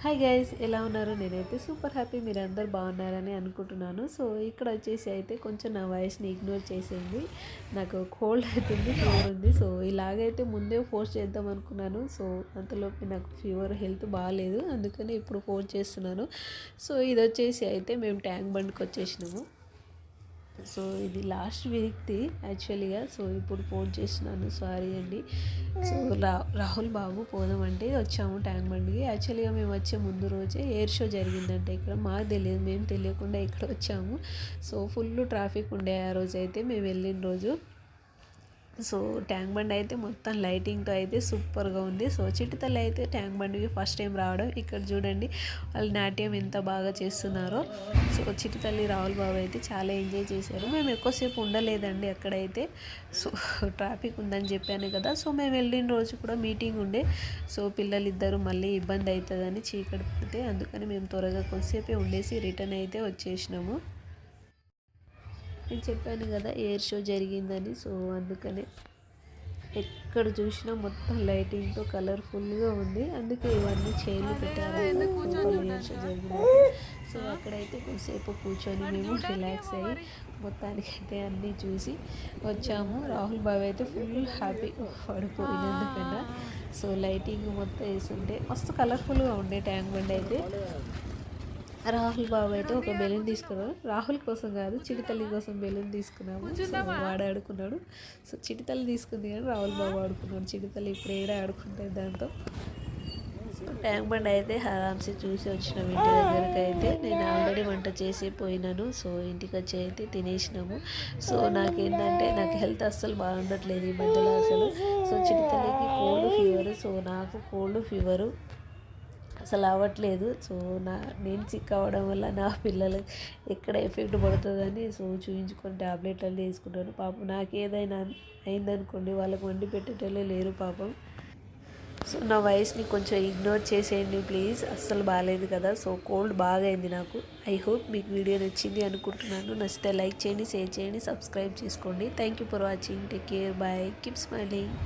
Hi guys, ఎలా ఉన్నారు? నేనైతే సూపర్ హ్యాపీ, మీరందరూ బాగున్నారని అనుకుంటున్నాను. సో ఇక్కడ వచ్చేసి అయితే కొంచెం నా వాయిస్ని ఇగ్నోర్ చేసేయండి. నాకు కోల్డ్ అవుతుంది, ఫీవర్ ఉంది. సో ఇలాగైతే ముందే ఫోర్స్ చేద్దాం అనుకున్నాను. సో అంతలోపు నాకు ఫీవర్, హెల్త్ బాగాలేదు, అందుకని ఇప్పుడు ఫోన్ చేస్తున్నాను. సో ఇది వచ్చేసి అయితే మేము ట్యాంక్ బండ్కి వచ్చేసినాము. సో ఇది లాస్ట్ వీక్ది యాక్చువల్గా. సో ఇప్పుడు ఫోన్ చేస్తున్నాను, సారీ అండి. సో రాహుల్ బాబు పోదామంటే వచ్చాము ట్యాంక్ బండ్కి. యాక్చువల్గా మేము వచ్చే ముందు రోజే ఎయిర్ షో జరిగిందంటే ఇక్కడ, మాకు తెలియదు, మేము తెలియకుండా ఇక్కడ వచ్చాము. సో ఫుల్ ట్రాఫిక్ ఉండే ఆ రోజు అయితే, మేము వెళ్ళిన రోజు. సో ట్యాంక్ బండ్ అయితే మొత్తం లైటింగ్తో అయితే సూపర్గా ఉంది. సో చిటితల్లి అయితే ట్యాంక్ బండ్కి ఫస్ట్ టైం రావడం. ఇక్కడ చూడండి వాళ్ళు నాట్యం ఎంత బాగా చేస్తున్నారో. సో చిటితల్లి, రాహుల్ బాబు అయితే చాలా ఎంజాయ్ చేశారు. మేము ఎక్కువసేపు ఉండలేదండి అక్కడైతే. సో ట్రాఫిక్ ఉందని చెప్పాను కదా. సో మేము వెళ్ళిన రోజు కూడా మీటింగ్ ఉండే. సో పిల్లలిద్దరూ మళ్ళీ ఇబ్బంది అవుతుందని చీకటి పడితే, అందుకని మేము త్వరగా కొద్దిసేపే ఉండేసి రిటర్న్ అయితే వచ్చేసినాము. నేను చెప్పాను కదా ఎయిర్ షో జరిగిందని. సో అందుకనే ఎక్కడ చూసినా మొత్తం లైటింగ్తో కలర్ఫుల్గా ఉంది. అందుకే ఇవన్నీ చైర్లు పెట్టారు ఎయిర్ షో జరిగింది. సో అక్కడైతే కొద్దిసేపు కూర్చొని మేము రిలాక్స్ అయ్యి మొత్తానికైతే అన్నీ చూసి వచ్చాము. రాహుల్ బాబు అయితే ఫుల్ హ్యాపీ పడిపోయినందుకన్నా. సో లైటింగ్ మొత్తం వేస్తుంటే మస్తు కలర్ఫుల్గా ఉండే ట్యాంక్ బండ్ అయితే. రాహుల్ బాబు అయితే ఒక బెలూన్ తీసుకున్నాడు. రాహుల్ కోసం కాదు, చిటితల్లి కోసం బెలూన్ తీసుకున్నాము. సో వాడు ఆడుకున్నాడు. సో చిటితల్లి తీసుకుంది కానీ రాహుల్ బాబు ఆడుకున్నాడు. చిటితల్లి ఇప్పుడు ఏడా ఆడుకుంటుంది దాంతో. సో ట్యాంక్ బండ్ అయితే ఆరామ్సే చూసి వచ్చినాము. ఇంటి దగ్గరికి అయితే నేను ఆల్రెడీ వంట చేసి పోయినాను. సో ఇంటికి వచ్చి అయితే తినేసినాము. సో నాకేంటంటే నాకు హెల్త్ అస్సలు బాగుండట్లేదు ఈ మధ్యలో అసలు. సో చిటితల్లికి కోల్డ్ ఫీవరు, సో నాకు కోల్డ్ ఫీవరు అసలు అవ్వట్లేదు. సో నేను సిక్ అవ్వడం వల్ల నా పిల్లలు ఎక్కడ ఎఫెక్ట్ పడుతుందని సో చూపించుకొని ట్యాబ్లెట్లు అన్నీ వేసుకుంటాను. పాపం నాకు ఏదైనా అయిందనుకోండి, వాళ్ళకి వండి పెట్టేటోళ్ళే లేరు పాపం. సో నా వాయిస్ని కొంచెం ఇగ్నోర్ చేసేయండి ప్లీజ్, అస్సలు బాగాలేదు కదా. సో కోల్డ్ బాగా అయింది నాకు. ఐ హోప్ మీకు వీడియో నచ్చింది అనుకుంటున్నాను. నచ్చితే లైక్ చేయండి, షేర్ చేయండి, సబ్స్క్రైబ్ చేసుకోండి. Thank you for watching. Take care, bye, keep smiling.